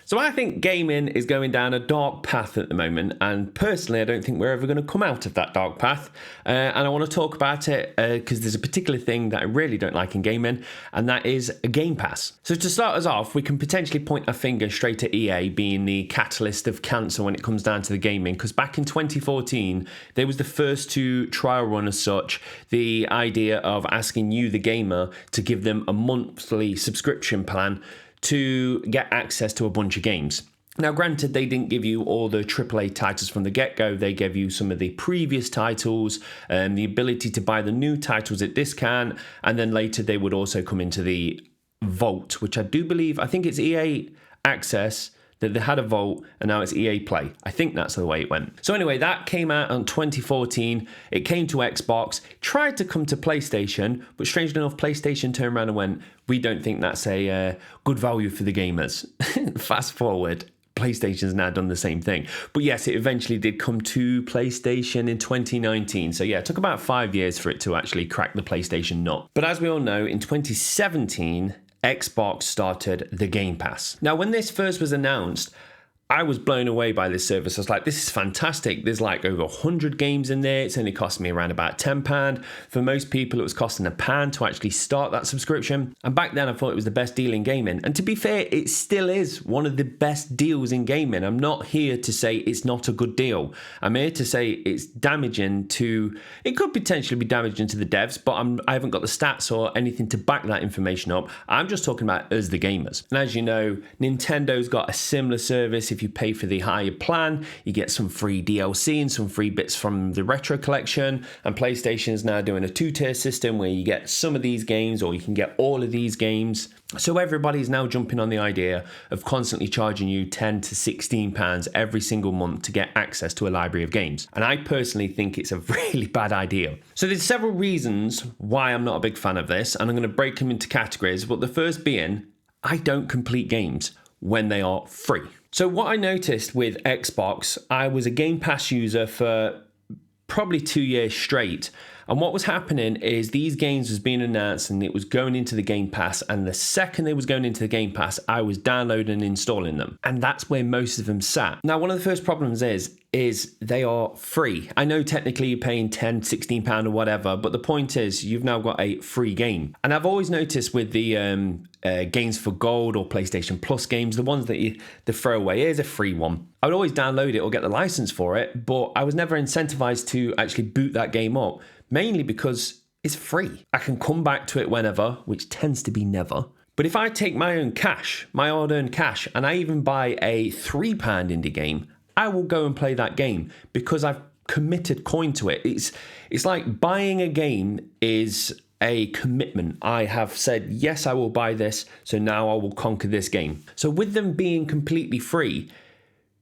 So I think gaming is going down a dark path at the moment, and personally I don't think we're ever going to come out of that dark path, and I want to talk about it because there's a particular thing that I really don't like in gaming, and that is a Game Pass. So to start us off, we can potentially point our finger straight at EA being the catalyst of cancer when it comes down to the gaming, because back in 2014 they was the first to trial run as such the idea of asking you, the gamer, to give them a monthly subscription plan to get access to a bunch of games. Now, granted, they didn't give you all the AAA titles from the get-go. They gave you some of the previous titles, the ability to buy the new titles at discount, and then later they would also come into the Vault, which I think it's EA Access, that they had a Vault, and now it's EA Play. I think that's the way it went. So anyway, that came out in 2014. It came to Xbox, tried to come to PlayStation, but strangely enough, PlayStation turned around and went, we don't think that's a good value for the gamers. Fast forward, PlayStation's now done the same thing. But yes, it eventually did come to PlayStation in 2019. So yeah, it took about 5 years for it to actually crack the PlayStation nut. But as we all know, in 2017, Xbox started the Game Pass. Now, when this first was announced, I was blown away by this service. I was like, this is fantastic. There's like over 100 games in there. It's only cost me around about £10. For most people, it was costing £1 to actually start that subscription. And back then, I thought it was the best deal in gaming. And to be fair, it still is one of the best deals in gaming. I'm not here to say it's not a good deal. I'm here to say it's damaging to... It could potentially be damaging to the devs, but I haven't got the stats or anything to back that information up. I'm just talking about us, the gamers. And as you know, Nintendo's got a similar service. If you pay for the higher plan, you get some free DLC and some free bits from the retro collection. And PlayStation is now doing a two-tier system where you get some of these games or you can get all of these games. So everybody's now jumping on the idea of constantly charging you £10 to £16 every single month to get access to a library of games. And I personally think it's a really bad idea. So there's several reasons why I'm not a big fan of this, and I'm going to break them into categories. But the first being, I don't complete games when they are free. So what I noticed with Xbox, I was a Game Pass user for probably 2 years straight. And what was happening is these games was being announced and it was going into the Game Pass. And the second they was going into the Game Pass, I was downloading and installing them. And that's where most of them sat. Now, one of the first problems is they are free. I know technically you're paying £10, £16 or whatever, but the point is you've now got a free game. And I've always noticed with the games for gold or PlayStation Plus games, the ones that the throwaway is a free one. I would always download it or get the license for it, but I was never incentivized to actually boot that game up. Mainly because it's free. I can come back to it whenever, which tends to be never. But if I take my own cash, my hard-earned cash, and I even buy a £3 indie game, I will go and play that game because I've committed coin to it. It's like buying a game is a commitment. I have said, yes, I will buy this, so now I will conquer this game. So with them being completely free,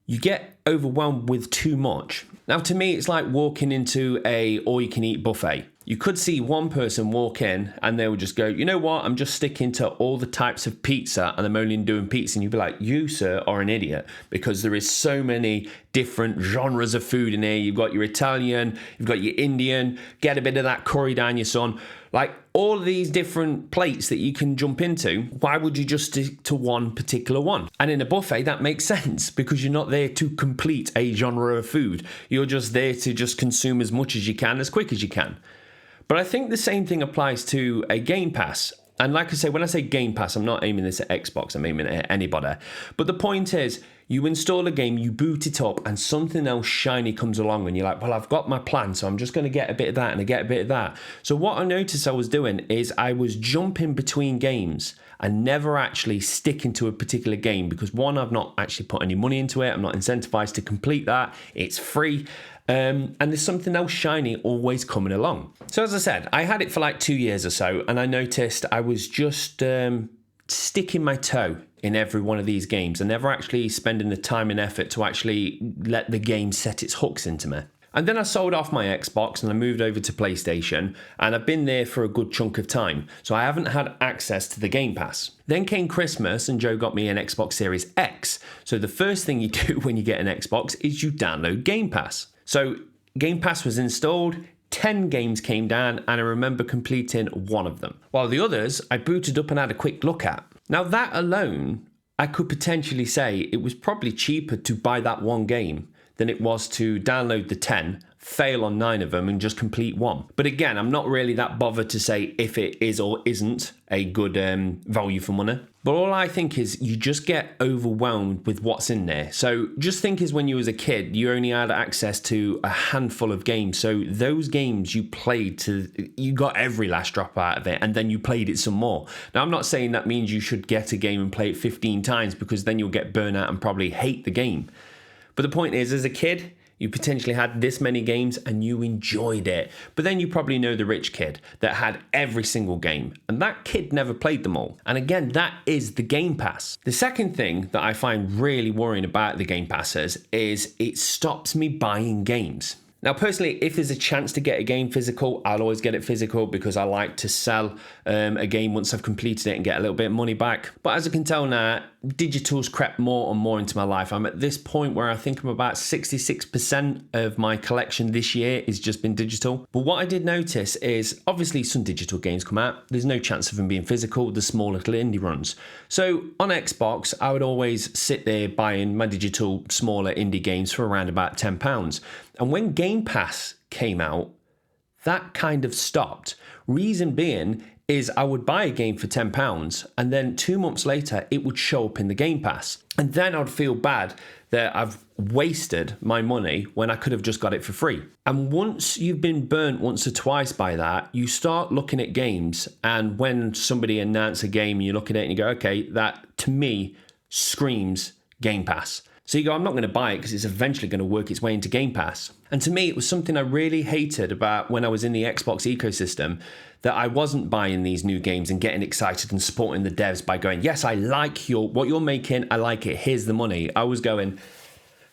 you get overwhelmed with too much. Now, to me, it's like walking into a all-you-can-eat buffet. You could see one person walk in and they would just go, you know what, I'm just sticking to all the types of pizza and I'm only doing pizza. And you'd be like, you, sir, are an idiot because there is so many different genres of food in here. You've got your Italian, you've got your Indian, get a bit of that curry down your son. Like all of these different plates that you can jump into, why would you just stick to one particular one? And in a buffet, that makes sense because you're not there to complete a genre of food. You're just there to just consume as much as you can, as quick as you can. But I think the same thing applies to a Game Pass. And like I say, when I say Game Pass, I'm not aiming this at Xbox, I'm aiming at anybody. But the point is, you install a game, you boot it up, and something else shiny comes along, and you're like, well, I've got my plan, so I'm just going to get a bit of that and I get a bit of that. So what I noticed I was doing is I was jumping between games and never actually sticking to a particular game because one, I've not actually put any money into it. I'm not incentivized to complete that. It's free. And there's something else shiny always coming along. So as I said, I had it for like 2 years or so, and I noticed I was just sticking my toe in every one of these games and never actually spending the time and effort to actually let the game set its hooks into me. And then I sold off my Xbox and I moved over to PlayStation, and I've been there for a good chunk of time. So I haven't had access to the Game Pass. Then came Christmas and Joe got me an Xbox Series X. So the first thing you do when you get an Xbox is you download Game Pass. So Game Pass was installed, 10 games came down, and I remember completing one of them. While the others I booted up and had a quick look at. Now that alone, I could potentially say it was probably cheaper to buy that one game than it was to download the 10, fail on 9 of them, and just complete one. But again, I'm not really that bothered to say if it is or isn't a good value for money. But all I think is you just get overwhelmed with what's in there. So just think as when you was a kid, you only had access to a handful of games. So those games you played you got every last drop out of it, and then you played it some more. Now, I'm not saying that means you should get a game and play it 15 times, because then you'll get burnt out and probably hate the game. But the point is, as a kid, you potentially had this many games and you enjoyed it. But then you probably know the rich kid that had every single game, and that kid never played them all. And again, that is the Game Pass. The second thing that I find really worrying about the Game Passes is it stops me buying games. Now, personally, if there's a chance to get a game physical, I'll always get it physical, because I like to sell a game once I've completed it and get a little bit of money back. But as I can tell now, digital's crept more and more into my life. I'm at this point where I think I'm about 66% of my collection this year has just been digital. But what I did notice is, obviously some digital games come out, there's no chance of them being physical, the small little indie runs. So on Xbox, I would always sit there buying my digital smaller indie games for around about £10. And when Game Pass came out, that kind of stopped. Reason being is I would buy a game for £10 and then 2 months later it would show up in the Game Pass. And then I'd feel bad that I've wasted my money when I could have just got it for free. And once you've been burnt once or twice by that, you start looking at games, and when somebody announces a game, you look at it and you go, okay, that to me screams Game Pass. So you go, I'm not going to buy it because it's eventually going to work its way into Game Pass. And to me, it was something I really hated about when I was in the Xbox ecosystem, that I wasn't buying these new games and getting excited and supporting the devs by going, yes, I like what you're making, I like it, here's the money. I was going,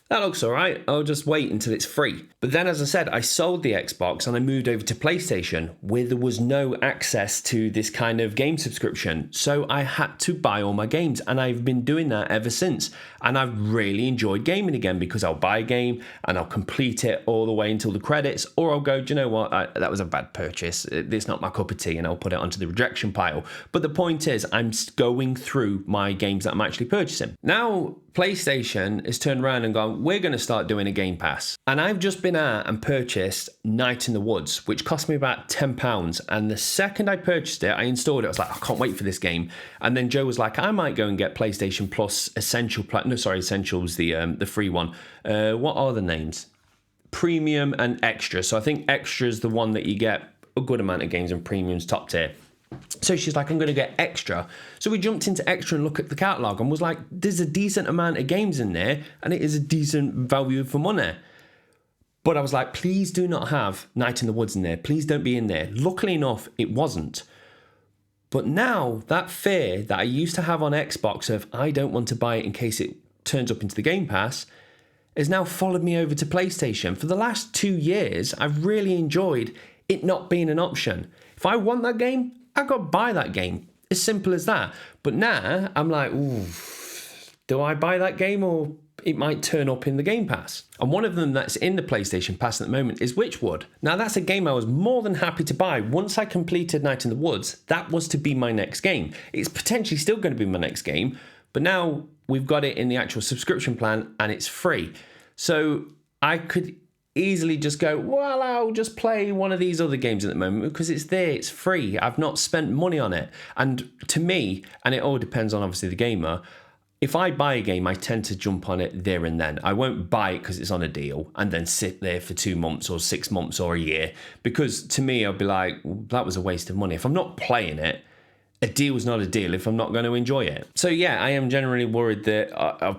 that looks all right, I'll just wait until it's free. But then, as I said, I sold the Xbox and I moved over to PlayStation, where there was no access to this kind of game subscription. So I had to buy all my games, and I've been doing that ever since. And I've really enjoyed gaming again, because I'll buy a game and I'll complete it all the way until the credits, or I'll go, do you know what, that was a bad purchase, it's not my cup of tea, and I'll put it onto the rejection pile. But the point is, I'm going through my games that I'm actually purchasing. Now, PlayStation has turned around and gone, we're going to start doing a Game Pass. And I've just been out and purchased Night in the Woods, which cost me about £10. And the second I purchased it, I installed it. I was like, I can't wait for this game. And then Joe was like, I might go and get PlayStation Plus Essentials, the free one. What are the names? Premium and Extra. So I think Extra is the one that you get a good amount of games, and Premium's top tier. So she's like, I'm going to get Extra. So we jumped into Extra and looked at the catalogue and was like, there's a decent amount of games in there, and it is a decent value for money. But I was like, please do not have Night in the Woods in there. Please don't be in there. Luckily enough, it wasn't. But now that fear that I used to have on Xbox of I don't want to buy it in case it turns up into the Game Pass has now followed me over to PlayStation. For the last 2 years, I've really enjoyed it not being an option. If I want that game, I got to buy that game. As simple as that. But now I'm like, ooh, do I buy that game, or it might turn up in the Game Pass? And one of them that's in the PlayStation Pass at the moment is Witchwood. Now, that's a game I was more than happy to buy. Once I completed Night in the Woods, that was to be my next game. It's potentially still going to be my next game, but now we've got it in the actual subscription plan and it's free. So I could easily just go, well, I'll just play one of these other games at the moment because it's there, it's free. I've not spent money on it. And to me, and it all depends on obviously the gamer, if I buy a game, I tend to jump on it there and then. I won't buy it because it's on a deal and then sit there for 2 months or 6 months or a year, because to me, I'll be like, well, that was a waste of money. If I'm not playing it, a deal is not a deal if I'm not going to enjoy it. So yeah, I am generally worried that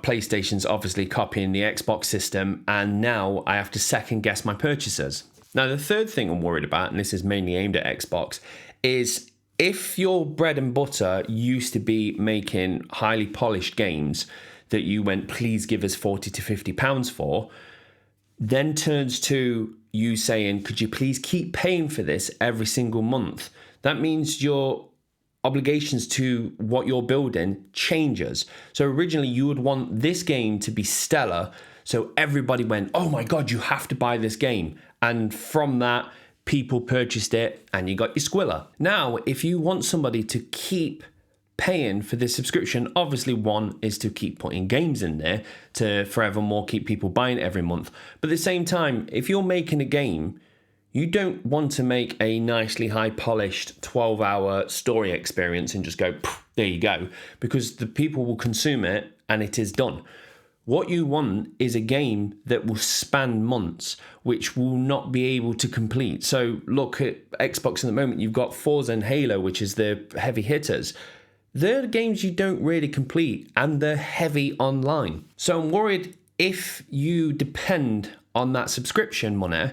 PlayStation's obviously copying the Xbox system, and now I have to second guess my purchases. Now, the third thing I'm worried about, and this is mainly aimed at Xbox, is if your bread and butter used to be making highly polished games that you went, please give us £40 to £50 for, then turns to you saying, could you please keep paying for this every single month? That means your obligations to what you're building changes. So originally you would want this game to be stellar, so everybody went, oh my God, you have to buy this game. And from that, people purchased it and you got your squiller. Now, if you want somebody to keep paying for this subscription, obviously one is to keep putting games in there to forevermore keep people buying it every month. But at the same time, if you're making a game, you don't want to make a nicely high-polished 12-hour story experience and just go, there you go, because the people will consume it and it is done. What you want is a game that will span months, which will not be able to complete. So look at Xbox at the moment. You've got Forza and Halo, which is the heavy hitters. They're games you don't really complete, and they're heavy online. So I'm worried if you depend on that subscription money,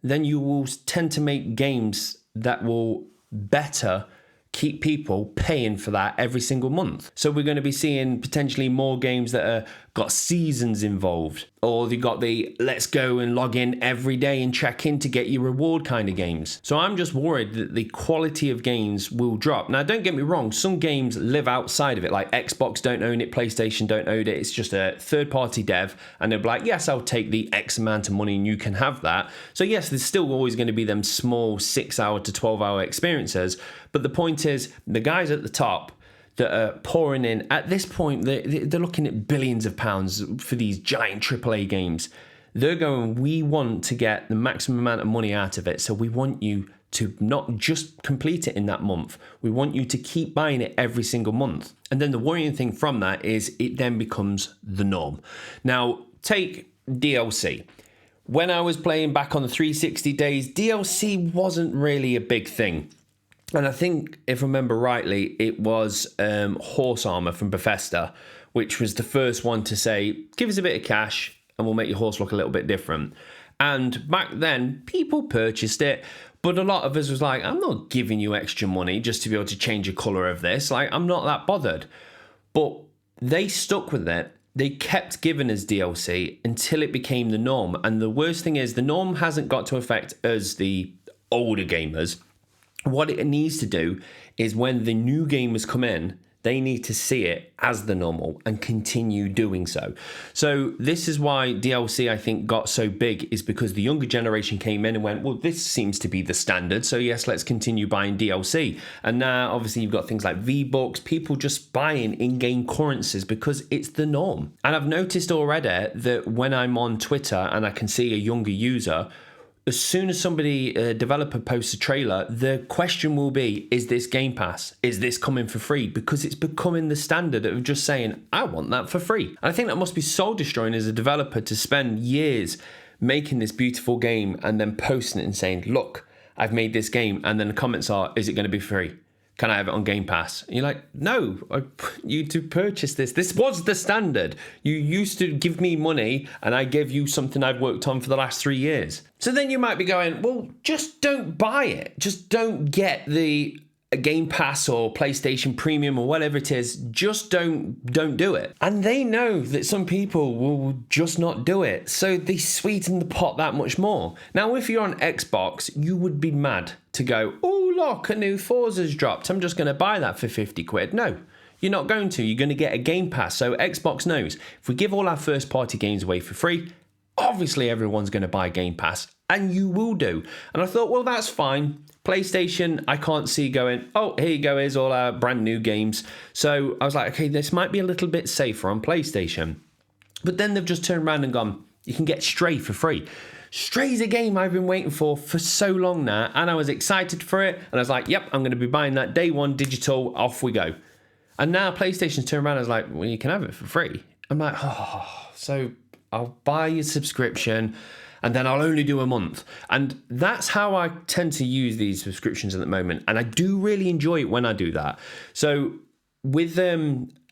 then you will tend to make games that will better keep people paying for that every single month. So we're going to be seeing potentially more games that are got seasons involved, or you got the let's go and log in every day and check in to get your reward kind of games. So I'm just worried that the quality of games will drop. Now, don't get me wrong, some games live outside of it, like Xbox don't own it, PlayStation don't own it. It's just a third-party dev, and they're like, yes, I'll take the X amount of money and you can have that. So yes, there's still always going to be them small 6-hour to 12-hour experiences, but the point is, the guys at the top that are pouring in, at this point, they're looking at billions of pounds for these giant AAA games. They're going, we want to get the maximum amount of money out of it, so we want you to not just complete it in that month. We want you to keep buying it every single month. And then the worrying thing from that is it then becomes the norm. Now, take DLC. When I was playing back on the 360 days, DLC wasn't really a big thing. And I think, if I remember rightly, it was Horse Armor from Bethesda, which was the first one to say, give us a bit of cash and we'll make your horse look a little bit different. And back then, people purchased it, but a lot of us was like, I'm not giving you extra money just to be able to change the colour of this. Like, I'm not that bothered. But they stuck with it. They kept giving us DLC until it became the norm. And the worst thing is, the norm hasn't got to affect us, the older gamers. What it needs to do is when the new gamers come in, they need to see it as the normal and continue doing so. So this is why DLC, I think, got so big, is because the younger generation came in and went, well, this seems to be the standard. So yes, let's continue buying DLC. And now obviously you've got things like V-Bucks, people just buying in-game currencies because it's the norm. And I've noticed already that when I'm on Twitter and I can see a younger user, as soon as a developer posts a trailer, the question will be, is this Game Pass? Is this coming for free? Because it's becoming the standard of just saying, I want that for free. And I think that must be soul destroying as a developer to spend years making this beautiful game and then posting it and saying, look, I've made this game. And then the comments are, is it going to be free? Can I have it on Game Pass? And you're like, no, I want you to purchase this. This was the standard. You used to give me money and I gave you something I've worked on for the last 3 years. So then you might be going, well, just don't buy it. Just don't get the Game Pass or PlayStation Premium or whatever it is. Just don't do it. And they know that some people will just not do it. So they sweeten the pot that much more. Now, if you're on Xbox, you would be mad to go, oh, look, a new Forza's dropped. I'm just going to buy that for 50 quid. No, you're not going to. You're going to get a Game Pass. So Xbox knows if we give all our first party games away for free, obviously everyone's going to buy Game Pass, and you will do. And I thought, well, that's fine. PlayStation, I can't see going, oh, here you go, here's all our brand new games. So I was like, okay, this might be a little bit safer on PlayStation. But then they've just turned around and gone, you can get Stray for free. Stray's a game I've been waiting for so long now, and I was excited for it, and I was like, yep, I'm going to be buying that day one digital, off we go. And now PlayStation's turned around and was like, well, you can have it for free. I'm like, oh, so I'll buy your subscription, and then I'll only do a month. And that's how I tend to use these subscriptions at the moment, and I do really enjoy it when I do that. So with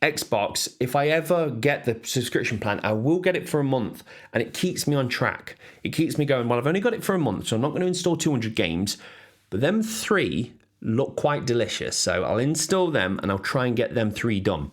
Xbox, if I ever get the subscription plan, I will get it for a month, and it keeps me on track. It keeps me going, well, I've only got it for a month, so I'm not going to install 200 games, but them 3 look quite delicious. So I'll install them, and I'll try and get them 3 done.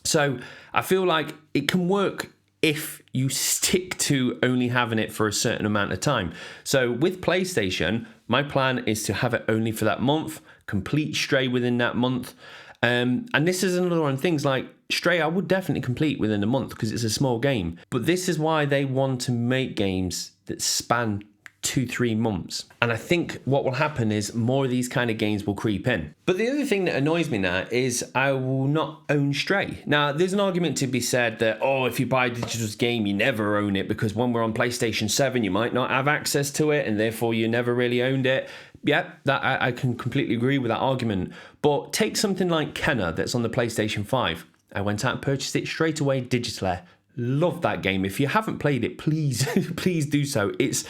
So I feel like it can work if you stick to only having it for a certain amount of time. So with PlayStation, my plan is to have it only for that month, complete Stray within that month. And this is another one. Things like Stray, I would definitely complete within a month because it's a small game. But this is why they want to make games that span 2-3 months. And I think what will happen is more of these kind of games will creep in. But the other thing that annoys me now is I will not own Stray. Now, there's an argument to be said that, oh, if you buy a digital game, you never own it, because when we're on PlayStation 7, you might not have access to it, and therefore you never really owned it. Yeah, that I can completely agree with that argument. But take something like Kenna that's on the PlayStation 5. I went out and purchased it straight away digitally. Love that game. If you haven't played it, please, please do so. It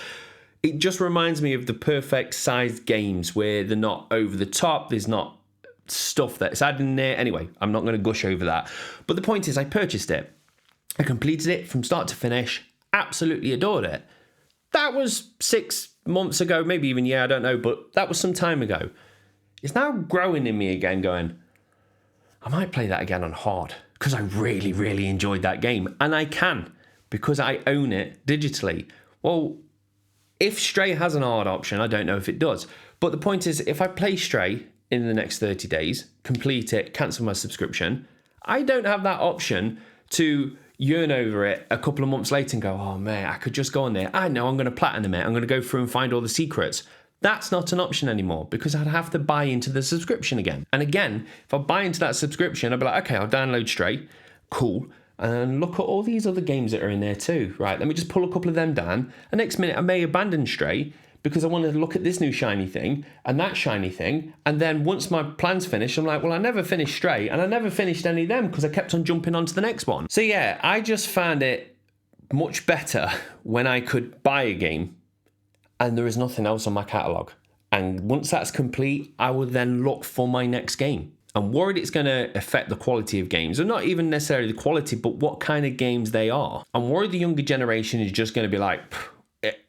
just reminds me of the perfect sized games where they're not over the top. There's not stuff that's added in there. Anyway, I'm not going to gush over that. But the point is, I purchased it. I completed it from start to finish. Absolutely adored it. That was 6 months ago, maybe even, I don't know. But that was some time ago. It's now growing in me again, going, I might play that again on hard, because I really, really enjoyed that game. And I can, because I own it digitally. Well, if Stray has an hard option, I don't know if it does. But the point is, if I play Stray in the next 30 days, complete it, cancel my subscription, I don't have that option to yearn over it a couple of months later and go, oh man, I could just go on there. I know I'm going to platinum it. I'm going to go through and find all the secrets. That's not an option anymore, because I'd have to buy into the subscription again. And again, if I buy into that subscription, I'd be like, okay, I'll download Stray. Cool. And look at all these other games that are in there too. Right, let me just pull a couple of them down. The next minute, I may abandon Stray because I want to look at this new shiny thing and that shiny thing. And then once my plan's finished, I'm like, well, I never finished Stray, and I never finished any of them because I kept on jumping onto the next one. So yeah, I just found it much better when I could buy a game and there is nothing else on my catalogue. And once that's complete, I will then look for my next game. I'm worried it's going to affect the quality of games, or not even necessarily the quality, but what kind of games they are. I'm worried the younger generation is just going to be like,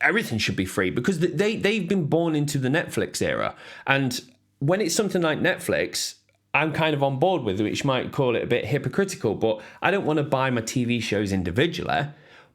everything should be free, because they've been born into the Netflix era. And when it's something like Netflix, I'm kind of on board with it, which might call it a bit hypocritical, but I don't want to buy my TV shows individually.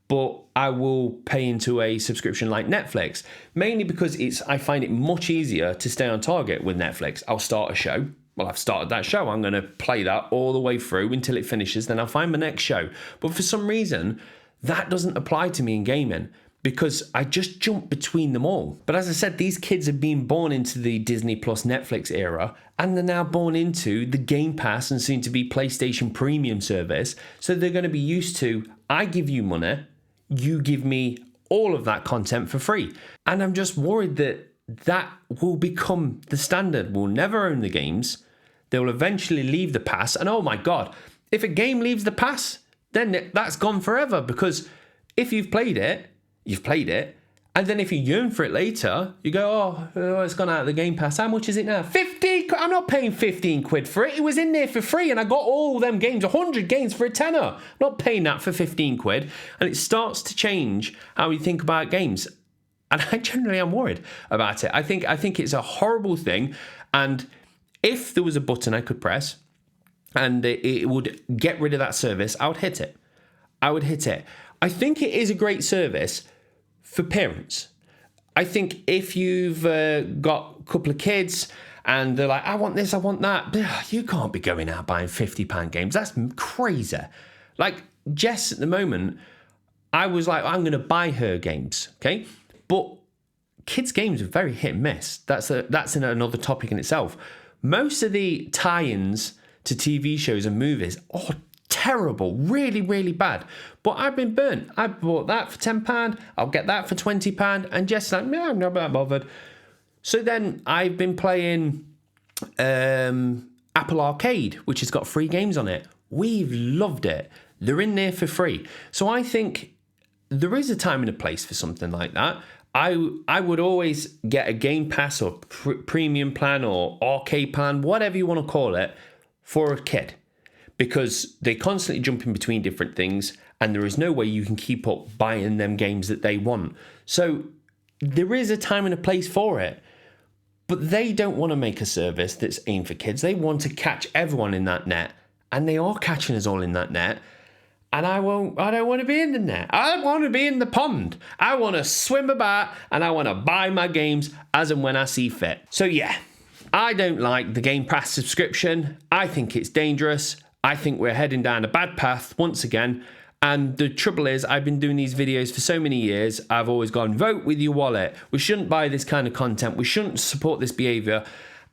But I will pay into a subscription like Netflix, mainly because I find it much easier to stay on target with Netflix. I'll start a show. Well, I've started that show. I'm going to play that all the way through until it finishes. Then I'll find my next show. But for some reason, that doesn't apply to me in gaming, because I just jump between them all. But as I said, these kids have been born into the Disney Plus Netflix era, and they're now born into the Game Pass and soon to be PlayStation Premium service. So they're going to be used to, I give you money, you give me all of that content for free. And I'm just worried that will become the standard. We'll never own the games. They will eventually leave the pass. And oh my God, if a game leaves the pass, then that's gone forever. Because if you've played it, you've played it. And then if you yearn for it later, you go, oh, it's gone out of the Game Pass. How much is it now? 15. I'm not paying 15 quid for it. It was in there for free, and I got all them games, 100 games for a tenner. I'm not paying that for 15 quid. And it starts to change how we think about games. And I generally am worried about it. I think it's a horrible thing. And if there was a button I could press and it would get rid of that service, I would hit it. I think it is a great service for parents. I think if you've got a couple of kids and they're like, I want this, I want that, you can't be going out buying £50 games. That's crazy. Like Jess at the moment, I was like, I'm going to buy her games, okay? But kids' games are very hit and miss. That's another topic in itself. Most of the tie-ins to TV shows and movies are terrible, really, really bad. But I've been burnt. I bought that for £10. I'll get that for £20. And Jess like, no, I'm not that bothered. So then I've been playing Apple Arcade, which has got free games on it. We've loved it. They're in there for free. So I think there is a time and a place for something like that. I would always get a Game Pass or premium plan or arcade plan, whatever you want to call it, for a kid. Because they constantly jump in between different things, and there is no way you can keep up buying them games that they want. So there is a time and a place for it. But they don't want to make a service that's aimed for kids. They want to catch everyone in that net. And they are catching us all in that net. And I don't want to be in the net. I want to be in the pond. I want to swim about, and I want to buy my games as and when I see fit. So yeah, I don't like the Game Pass subscription. I think it's dangerous. I think we're heading down a bad path once again. And the trouble is, I've been doing these videos for so many years. I've always gone, vote with your wallet. We shouldn't buy this kind of content. We shouldn't support this behavior.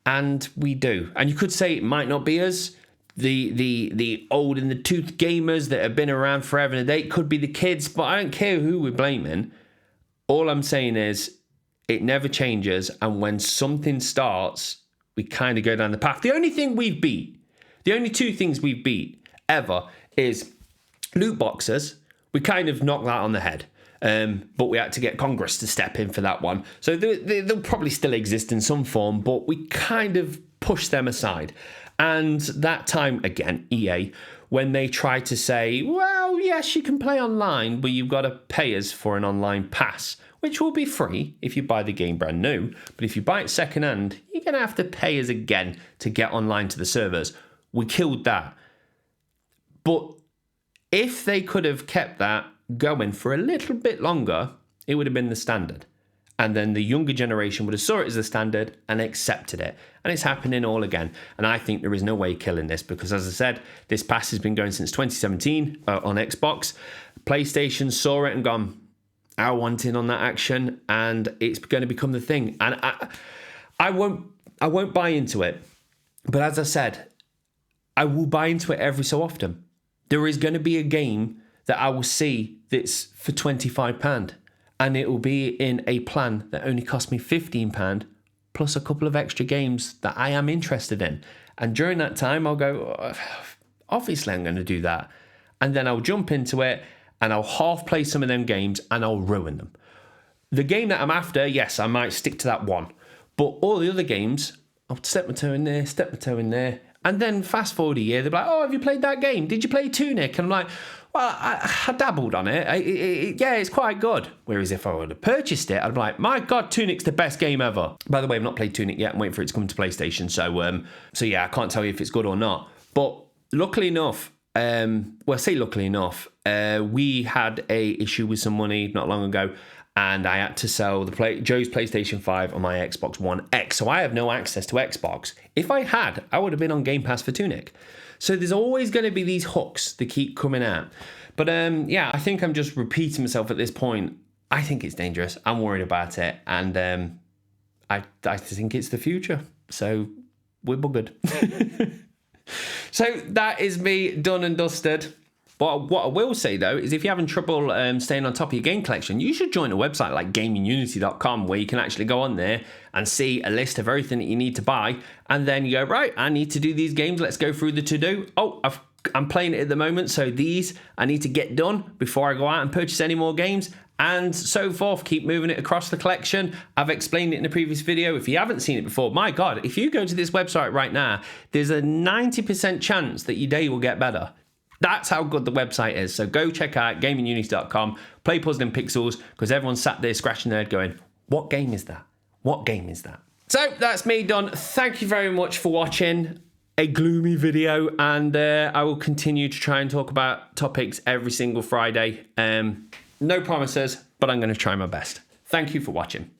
And we do. And you could say it might not be us. The old in the tooth gamers that have been around forever and a day. It could be the kids, but I don't care who we're blaming. All I'm saying is it never changes. And when something starts, we kind of go down the path. The only thing we've beat, the only two things we've beat ever is loot boxes. We kind of knocked that on the head. But we had to get Congress to step in for that one. So they'll probably still exist in some form, but we kind of pushed them aside. And that time, again, EA, when they tried to say, well, yes, you can play online, but you've got to pay us for an online pass, which will be free if you buy the game brand new. But if you buy it secondhand, you're going to have to pay us again to get online to the servers. We killed that. But if they could have kept that going for a little bit longer, it would have been the standard. And then the younger generation would have saw it as the standard and accepted it. And it's happening all again. And I think there is no way killing this because, as I said, this pass has been going since 2017 on Xbox. PlayStation saw it and gone, I want in on that action, and it's going to become the thing. And I won't buy into it. But as I said, I will buy into it every so often. There is going to be a game that I will see that's for £25, and it will be in a plan that only cost me £15 plus a couple of extra games that I am interested in. And during that time, I'll go, oh, obviously I'm going to do that. And then I'll jump into it and I'll half play some of them games and I'll ruin them. The game that I'm after, yes, I might stick to that one. But all the other games, I'll step my toe in there, step my toe in there. And then fast forward a year, they're like, oh, have you played that game? Did you play Tunic? And I'm like, well, I dabbled on it. Yeah, it's quite good. Whereas if I would have purchased it, I'd be like, my God, Tunic's the best game ever. By the way, I've not played Tunic yet. I'm waiting for it to come to PlayStation. So yeah, I can't tell you if it's good or not. But luckily enough, we had a issue with some money not long ago, and I had to sell Joe's PlayStation 5 on my Xbox One X. So I have no access to Xbox. If I had, I would have been on Game Pass for Tunic. So there's always going to be these hooks that keep coming out. But yeah, I think I'm just repeating myself at this point. I think it's dangerous. I'm worried about it. And I think it's the future. So we're buggered. So that is me done and dusted. But what I will say, though, is if you're having trouble staying on top of your game collection, you should join a website like GamingUnity.com, where you can actually go on there and see a list of everything that you need to buy. And then you go, right, I need to do these games. Let's go through the to-do. Oh, I'm playing it at the moment, so these I need to get done before I go out and purchase any more games. And so forth. Keep moving it across the collection. I've explained it in a previous video. If you haven't seen it before, my God, if you go to this website right now, there's a 90% chance that your day will get better. That's how good the website is. So go check out GamingUnity.com, play Puzzle in Pixels, because everyone's sat there scratching their head going, what game is that? What game is that? So that's me done. Thank you very much for watching a gloomy video, and I will continue to try and talk about topics every single Friday. No promises, but I'm going to try my best. Thank you for watching.